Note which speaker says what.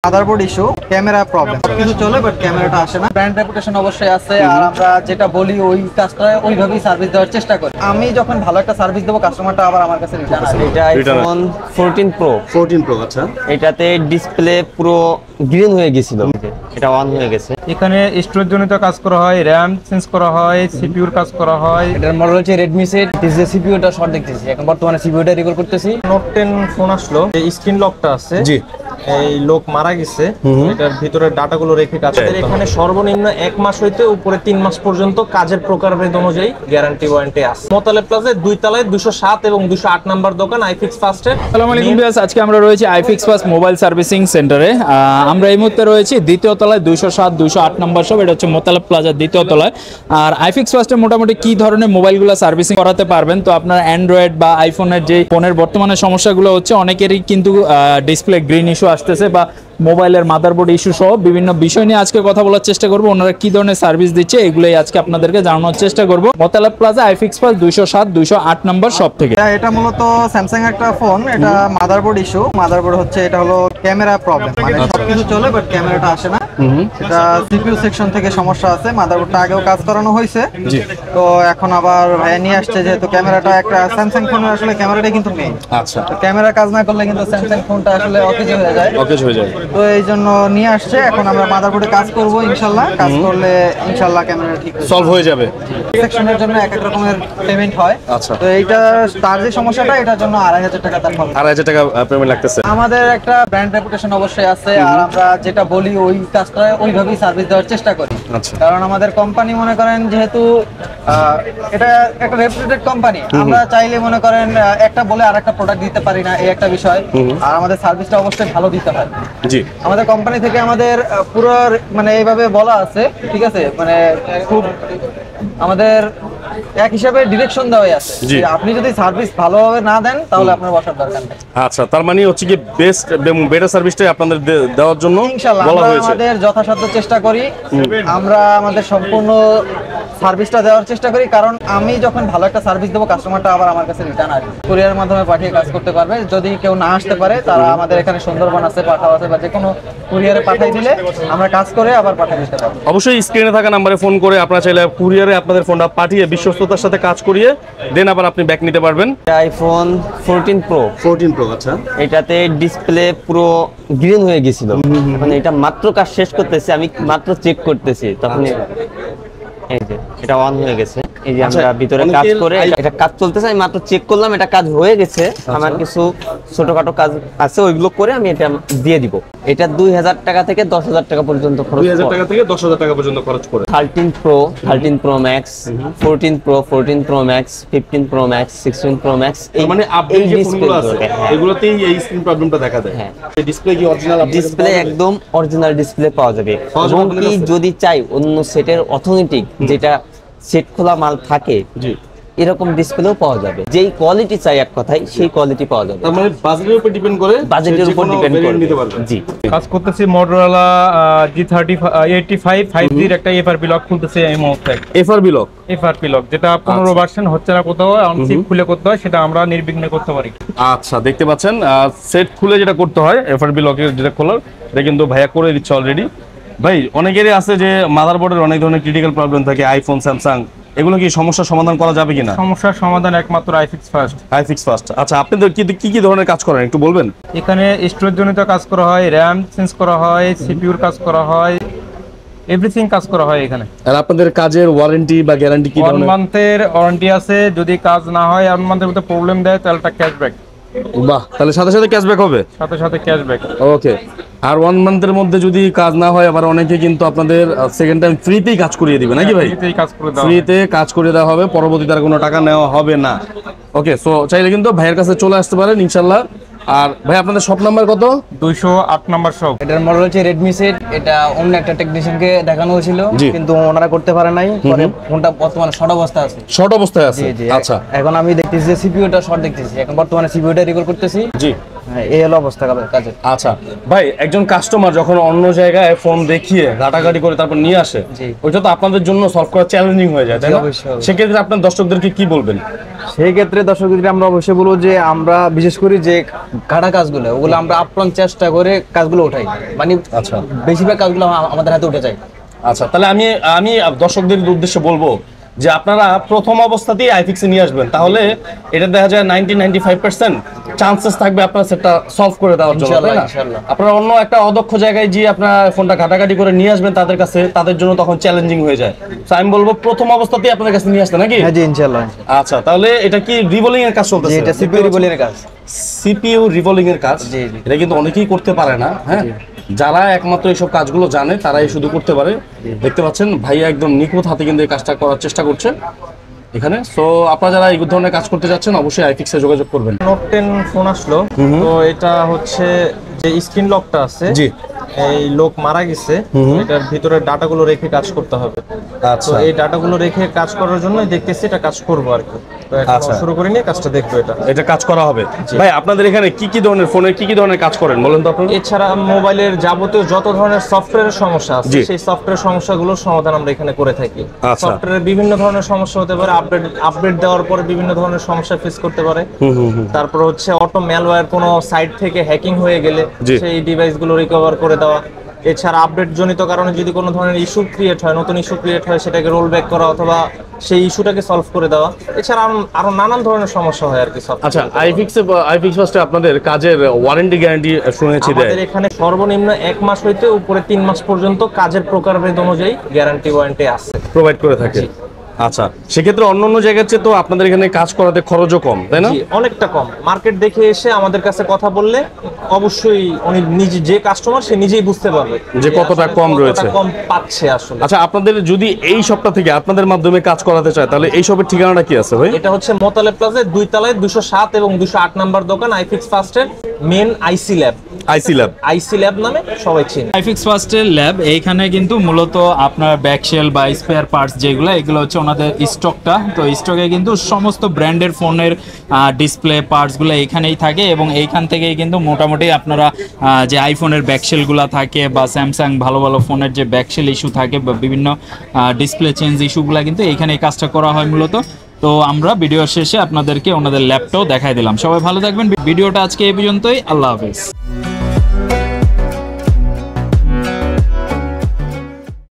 Speaker 1: Motherboard issue, camera problem, কিছু চলে but ক্যামেরাটা আসে না। ব্র্যান্ড রেপুটেশন অবশ্যই আছে, আর আমরা যেটা বলি ওই কাজটা ওইভাবেই সার্ভিস দেওয়ার চেষ্টা করি। আমি যখন ভালো একটা সার্ভিস দেবো, কাস্টমারটা আবার আমার কাছে রিটার্ন আসে।
Speaker 2: এটা আইফোন 14 প্রো।
Speaker 3: আচ্ছা,
Speaker 2: এটাতে ডিসপ্লে পুরো গ্রিন হয়ে গেছিল, এটা অন হয়ে গেছে।
Speaker 4: এখানে স্টোরেজ জনিত কাজ করা হয়, র্যাম চেঞ্জ করা হয়, সিপিইউর কাজ করা হয়।
Speaker 2: এটার মডেল হচ্ছে রেডমি সেট। যে সিপিইউটা শর্ট দেখতেছি, এখন বর্তমানে সিপিইউটা রিকল করতেছি।
Speaker 4: নোট 10 ফোন আসলো, এই স্ক্রিন লকটা আছে,
Speaker 3: জি।
Speaker 4: এই লোক মারা গেছে, এটার ভিতরে ডাটাগুলো রেখে কাজ করে। এখানে সর্বনিম্ন 1 মাস হইতে উপরে 3 মাস পর্যন্ত কাজের প্রকারভেদ অনুযায়ী গ্যারান্টি ওয়ারেন্টি আছে। মোতালেব প্লাজায় 2 তলায় 207 এবং 208 নাম্বার দোকান আইফিক্স ফার্স্টের।
Speaker 5: আসসালামু আলাইকুম ভিউয়ার্স, আজকে আমরা রয়েছি আইফিক্স ফার্স্ট মোবাইল সার্ভিসিং সেন্টারে। আমরা এই মুহূর্তে রয়েছি দ্বিতীয় তলায় 207 208 নাম্বার শপ। এটা হচ্ছে মোতালেব প্লাজার দ্বিতীয় তলায়। আর আইফিক্স ফার্স্টে মোটামুটি কি ধরনের মোবাইলগুলো সার্ভিসিং করাতে পারবেন, তো আপনার অ্যান্ড্রয়েড বা আইফোনের যে ফোনের বর্তমানে সমস্যাগুলো হচ্ছে, অনেকেরই কিন্তু ডিসপ্লে গ্রিন ইস্যু আসতেছে বা মোবাইলের মাদারবোর্ড ইস্যু সহ বিভিন্ন বিষয় নিয়ে আজকে কথা বলার চেষ্টা করবো। ওনারা কি ধরনের সার্ভিস দিচ্ছে এগুলোই আজকে আপনাদেরকে জানানোর চেষ্টা করবো। Motaleb plaza iFix first 207 208 number shop থেকে।
Speaker 1: এটা মূলত স্যামসাং একটা ফোন, এটা মাদারবোর্ড ইস্যু। মাদারবোর্ড হচ্ছে এটা হলো ক্যামেরা প্রবলেম, মানে সবকিছু চলে বাট ক্যামেরাটা আসে না। এটা সিপিইউ সেকশন থেকে সমস্যা আছে। মাদারবোর্ডটা আগেও কাজ করানো হয়েছে, তো এখন আবার ভাইয়া নিয়ে আসছে, যেহেতু ক্যামেরাটা একটা স্যামসাং ফোনের আসলে ক্যামেরাটাই কিন্তু নেই।
Speaker 3: আচ্ছা,
Speaker 1: ক্যামেরা কাজ না করলে কিন্তু স্যামসাং ফোনটা আসলে অকেজ হয়ে যায়। তো এই জন্য নিয়ে আসছে। এখন আমরা মাদারবোর্ডে কাজ করব ইনশাআল্লাহ। কাজ করলে ইনশাআল্লাহ ক্যামেরা ঠিক
Speaker 3: সলভ হয়ে যাবে।
Speaker 1: সেকশনের জন্য এক এক রকমের পেমেন্ট হয়।
Speaker 3: আচ্ছা,
Speaker 1: তো এইটা তার যে সমস্যাটা, এটার জন্য 2500 টাকা তার খরচ।
Speaker 3: 2500 টাকা পেমেন্ট লাগতেছে।
Speaker 1: আমাদের একটা ব্র্যান্ড রেপুটেশন অবশ্যই আছে, আর আমরা যেটা বলি ওই কাজটা ওইভাবেই সার্ভিস দেওয়ার চেষ্টা করি।
Speaker 3: আচ্ছা,
Speaker 1: কারণ আমাদের কোম্পানি মনে করেন যেহেতু এটা একটা রেপুটেড কোম্পানি, আমরা চাইলে মনে করেন একটা বলে আরেকটা প্রোডাক্ট দিতে পারি না, এই একটা বিষয়। আর আমাদের সার্ভিসটা অবশ্যই ভালো দিতে হয়।
Speaker 3: জি,
Speaker 1: আমাদের কোম্পানি থেকে আমাদের পুরো মানে এইভাবে বলা আছে, ঠিক আছে, মানে খুব আমাদের এক হিসাবে ডিরেকশন দেওয়াই আছে যে আপনি যদি সার্ভিস ভালোভাবে না দেন তাহলে আপনার বসার দরকার নেই।
Speaker 3: আচ্ছা, তার মানে হচ্ছে কি বেস্ট এবং বেটার সার্ভিসটাই আপনাদের দেওয়ার জন্য
Speaker 1: ইনশাআল্লাহ
Speaker 3: বলা
Speaker 1: আমরা
Speaker 3: হয়েছে।
Speaker 1: আমাদের যথাসাধ্য চেষ্টা করি, আমরা আমাদের সম্পূর্ণ সার্ভিসটা দেওয়ার চেষ্টা করি। কারণ আমি যখন ভালো একটা সার্ভিস দেবো, কাস্টমারটা আবার আমার কাছে রিটার্ন আসবে। কুরিয়ারের মাধ্যমে পাঠিয়ে কাজ করতে পারবে। যদি কেউ না আসতে পারে, তারা আমাদের এখানে সুন্দরবন আছে, পাঠাও আছে, বা যে কোনো কুরিয়ারে পাঠিয়ে দিলে আমরা কাজ করে আবার পাঠিয়ে দিতে পারবো।
Speaker 3: অবশ্যই স্ক্রিনে থাকা নাম্বারে ফোন করে আপনারা চাইলে কুরিয়ারে আপনাদের ফোনটা পাঠিয়ে বিশ্বস্ততার সাথে কাজ করিয়ে দেন আবার আপনি ব্যাক নিতে পারবেন।
Speaker 2: IPhone 14 pro.
Speaker 3: আচ্ছা,
Speaker 2: এটাতে ডিসপ্লে পুরো গ্রিন হয়ে গেছিল, মানে এটা মাত্র কাজ শেষ করতেছে, আমি মাত্র চেক করতেছি, তখন এই যে এটা অন হয়ে গেছে। এই যে আমরা ভিতরে কাজ করে এটা কাজ চলতেছে, আমি মাত্র চেক করলাম, এটা কাজ হয়ে গেছে। আমার কিছু ছোটখাটো কাজ আছে, ওইগুলো করে আমি এটা দিয়ে দিব। এটা 2000 টাকা থেকে 10,000 টাকা পর্যন্ত খরচ।
Speaker 3: 2000 টাকা থেকে 10,000 টাকা পর্যন্ত খরচ করে।
Speaker 2: 13 pro max, 14 pro max, 15 pro max, 16 pro max, এই
Speaker 3: মানে আপডেট যে ফোনগুলো আছে এগুলোতেই এই স্ক্রিন প্রবলেমটা দেখা দেয়।
Speaker 2: হ্যাঁ,
Speaker 3: এই ডিসপ্লে কি অরিজিনাল?
Speaker 2: ডিসপ্লে একদম অরিজিনাল ডিসপ্লে পাওয়া যাবে। এবং কি যদি চাই অন্য সেটের অথেন্টিক যেটা সেট খোলা মাল থাকে,
Speaker 3: জি,
Speaker 2: এরকম ডিসপ্লেও পাওয়া যাবে। যেই কোয়ালিটি চাই এক কথায় সেই কোয়ালিটি পাওয়া যাবে।
Speaker 3: তার মানে বাজেটের উপর ডিপেন্ড করে,
Speaker 2: বাজেটের উপর ডিপেন্ড করে। জি,
Speaker 4: কাজ করতেছি মোটরোলা G85 5G এর একটা এফআরপি লক খুলতেছে এই মুহূর্তে। এফআরপি লক যেটা 15 ভার্সন হচ্ছে না কোথাও, চিপ খুলে করতে হয়, সেটা আমরা নির্বিঘ্নে করতে পারি।
Speaker 3: আচ্ছা, দেখতে পাচ্ছেন সেট খুলে যেটা করতে হয়, এফআরবি লকের যেটা খোলার, এটা কিন্তু ভাইয়া করে দিচ্ছে অলরেডি। ভাই, অনেকেরই আছে যে মাদারবোর্ডের অনেক ধরনের ক্রিটিক্যাল প্রবলেম থাকে, আইফোন, স্যামসাং, এগুলো কি সমস্যার সমাধান করা যাবে কিনা?
Speaker 4: সমস্যার সমাধান একমাত্র আইফিক্স ফার্স্ট।
Speaker 3: আচ্ছা, আপনাদের কি ধরনের কাজ করেন একটু বলবেন?
Speaker 4: এখানে স্টোরেজ জনিত কাজ করা হয়, র্যাম চেঞ্জ করা হয়, সিপিইউর কাজ করা হয়, এভরিথিং কাজ করা হয় এখানে।
Speaker 3: আর আপনাদের কাজের ওয়ারেন্টি বা গ্যারান্টি কি ধরনের?
Speaker 4: 1 মান্থের ওয়ারেন্টি আছে। যদি কাজ না হয় 1 মান্থের মধ্যে প্রবলেম দেয় তাহলে এটা ক্যাশব্যাক।
Speaker 3: বাহ, তাহলে সাথে সাথে ক্যাশব্যাক হবে?
Speaker 4: সাথে ক্যাশব্যাক।
Speaker 3: ওকে। আর 1 মান্থের মধ্যে যদি কাজ না হয়, আবার অনেকে কিন্তু আপনাদের সেকেন্ড টাইম ফ্রিতেই কাজ করিয়ে দিবে নাকি ভাই? ফ্রিতে কাজ করে দেওয়া হবে, পরবর্তীতে আর কোনো টাকা নেওয়া হবে না। ওকে, সো চাইলে কিন্তু ভাইয়ের কাছে চলে আসতে পারেন ইনশাআল্লাহ। আর ভাই, আপনাদের শপ নাম্বার কত?
Speaker 4: 208 নাম্বার শপ।
Speaker 2: এটার মডেল হচ্ছে রেডমি সেট। এটা অন্য একটা টেকনিশিয়ানকে দেখানো হয়েছিল, কিন্তু ওনারা করতে পারে নাই। পরে ফোনটা বর্তমানে শর্ট অবস্থায় আছে।
Speaker 3: শর্ট অবস্থায় আছে? আচ্ছা,
Speaker 2: এখন আমি দেখতেছি যে সিপিইউটা শর্ট দেখতেছি, এখন বর্তমানে সিপিইউটা রিকল করতেছি।
Speaker 3: জি,
Speaker 1: হ্যাঁ, এই হলো অবস্থা কাজের।
Speaker 3: আচ্ছা ভাই, একজন কাস্টমার যখন অন্য জায়গায় ফোন দেখিয়ে ঘাটাঘাটি করে তারপর নিয়ে আসে,
Speaker 1: জি।
Speaker 3: ওইটা তো আপনাদের জন্য সলভ করা চ্যালেঞ্জিং হয়ে যায়, তাই না?
Speaker 1: অবশ্যই।
Speaker 3: সেক্ষেত্রে আপনার দর্শকদেরকে কি বলবেন?
Speaker 1: সেই ক্ষেত্রে দর্শকদের আমরা অবশ্যই বলবো যে আমরা বিশেষ করে যে ঘাটা কাজগুলো ওগুলো আমরা আপ্রাণ চেষ্টা করে কাজগুলো উঠাই, মানে
Speaker 3: আচ্ছা।
Speaker 1: বেশিরভাগ কাজগুলো আমাদের হাতে উঠে যায়।
Speaker 3: আচ্ছা, তাহলে আমি দর্শকদের উদ্দেশ্যে বলবো যে আপনারা প্রথম অবস্থাতেই আইফিক্সে নিয়ে আসবেন, তাহলে এটা দেখা যায় 90-95% চান্সেস থাকবে আপনারা সেটা সলভ করে দেওয়ার জন্য, তাই না?
Speaker 1: ইনশাআল্লাহ।
Speaker 3: আপনারা অন্য একটা অদক্ষ জায়গায় গিয়ে আপনারা ফোনটা ঘাটাঘাটি করে নিয়ে আসবেন তাদের কাছে, তাদের জন্য তখন চ্যালেঞ্জিং হয়ে যায়। তো আমি বলবো প্রথম অবস্থাতেই আপনাদের কাছে নিয়ে আসতে, নাকি?
Speaker 1: হ্যাঁ জি, ইনশাআল্লাহ।
Speaker 3: আচ্ছা, তাহলে এটা কি রিভলিং এর কাজ
Speaker 1: জি,
Speaker 3: চলতেছে?
Speaker 1: এটা সিপিইউ রিভলিং এর কাজ।
Speaker 3: সিপিইউ রিভলিং এর কাজ।
Speaker 1: জি, জি।
Speaker 3: এটা কিন্তু অনেকেই করতে পারে না, হ্যাঁ? যারা একমাত্র এইসব কাজগুলো জানে তারাই শুধু করতে পারে। দেখতে পাচ্ছেন ভাইয়া একদম নিখুঁত হাতে কিন্তু এই কাজটা করার চেষ্টা করছে এখানে। সো আপনারা যারা এই ধরনের কাজ করতে যাচ্ছেন অবশ্যই আইফিক্সে যোগাযোগ করবেন।
Speaker 4: নোট 10 ফোন আসলো, তো এটা হচ্ছে যে স্ক্রিন লকটা আছে,
Speaker 3: জি।
Speaker 4: এই লোক মারা গেছে, এটার ভিতরে ডাটাগুলো রেখে কাজ করতে হবে।
Speaker 3: আচ্ছা।
Speaker 4: তো এই ডাটাগুলো রেখে কাজ করার জন্য দেখতেছি এটা কাজ করবো আর কি। তো এখন
Speaker 3: আচ্ছা।
Speaker 4: শুরু করিনি, কাজটা দেখবো এটা।
Speaker 3: এটা কাজ করা হবে। ভাই আপনাদের এখানে কি কি ধরনের ফোনের কি কি ধরনের কাজ করেন বলেন তো আপনারা?
Speaker 4: এছাড়া মোবাইলের যাবতীয় যত ধরনের সফটওয়্যারের সমস্যা আছে,
Speaker 3: জি।
Speaker 4: সেই সফটওয়্যার সমস্যাগুলোর সমাধান আমরা এখানে করে থাকি।
Speaker 3: আচ্ছা।
Speaker 4: সফটওয়্যারের বিভিন্ন ধরনের সমস্যা হতে পারে, আপডেট দেওয়ার পরে বিভিন্ন ধরনের সমস্যা ফেস করতে পারে। তারপর হচ্ছে অটো ম্যালওয়্যার কোনো সাইট থেকে হ্যাকিং হয়ে গেলে
Speaker 3: জি।
Speaker 4: সেই ডিভাইসগুলো রিকভার করে দেওয়া। এছাড়া আপডেট জনিত কারণে যদি কোনো ধরনের ইস্যু ক্রিয়েট হয়, নতুন ইস্যু ক্রিয়েট হয়, সেটাকে রোল ব্যাক করা অথবা সেই ইস্যুটাকে সলভ করে দেওয়া। এছাড়া আরো নানান ধরনের সমস্যা হয় আর কি।
Speaker 3: আচ্ছা, আইফিক্স ফার্স্টে আপনাদের কাজের ওয়ারেন্টি গ্যারান্টি শুনেছি দেয়।
Speaker 4: আমাদের এখানে সর্বনিম্ন 1 মাস হইতে উপরে 3 মাস পর্যন্ত কাজের প্রকারভেদ অনুযায়ী গ্যারান্টি ওয়ারেন্টি আছে,
Speaker 3: প্রোভাইড করে থাকে। আচ্ছা, সেক্ষেত্রে অন্য জায়গার চেয়ে তো আপনাদের এখানে কাজ করাতে খরচও কম, তাই না?
Speaker 4: জি, অনেকটা কম। মার্কেট দেখে এসে আমাদের কাছে কথা বললে অবশ্যই উনি নিজে, যে কাস্টমার সে নিজেই বুঝতে পারবে
Speaker 3: যে কতটা
Speaker 4: আসলে
Speaker 3: কম
Speaker 4: কতটা
Speaker 3: রয়েছে।
Speaker 4: কম পাচ্ছে আসলে।
Speaker 3: আচ্ছা, আপনাদের যদি এই সপ্তাহ থেকে আপনাদের মাধ্যমে কাজ করাতে চায় তাহলে এই সবের ঠিকানাটা কি আছে ভাই?
Speaker 4: এটা হচ্ছে মোতালেব প্লাজায় 2 তলায় 207 এবং 208 নাম্বার দোকান, আইফিক্স ফার্স্টের মেন আইসি ল্যাব। আইসি ল্যাব নামে সবাই চিনে।
Speaker 5: আইফিক্স ফার্স্টের ল্যাব, এইখানে কিন্তু মূলত আপনার ব্যাকশেল বা স্পেয়ার পার্টস যেগুলো, এগুলো হচ্ছে ওনাদের স্টকটা। তো স্টকে কিন্তু সমস্ত ব্র্যান্ডের ফোনের ডিসপ্লে পার্টসগুলো এখানেই থাকে এবং এইখান থেকেই কিন্তু মোটামুটি আপনারা যে আইফোনের ব্যাকশেলগুলো থাকে বা স্যামসাং ভালো ভালো ফোনের যে ব্যাকশেল ইস্যু থাকে বা বিভিন্ন ডিসপ্লে চেঞ্জ ইস্যুগুলো কিন্তু এইখানে এই কাজটা করা হয় মূলত। তো আমরা ভিডিওর শেষে আপনাদেরকে ওনাদের ল্যাবটাও দেখাই দিলাম। সবাই ভালো থাকবেন। ভিডিওটা আজকে এই পর্যন্তই। আল্লাহ হাফেজ।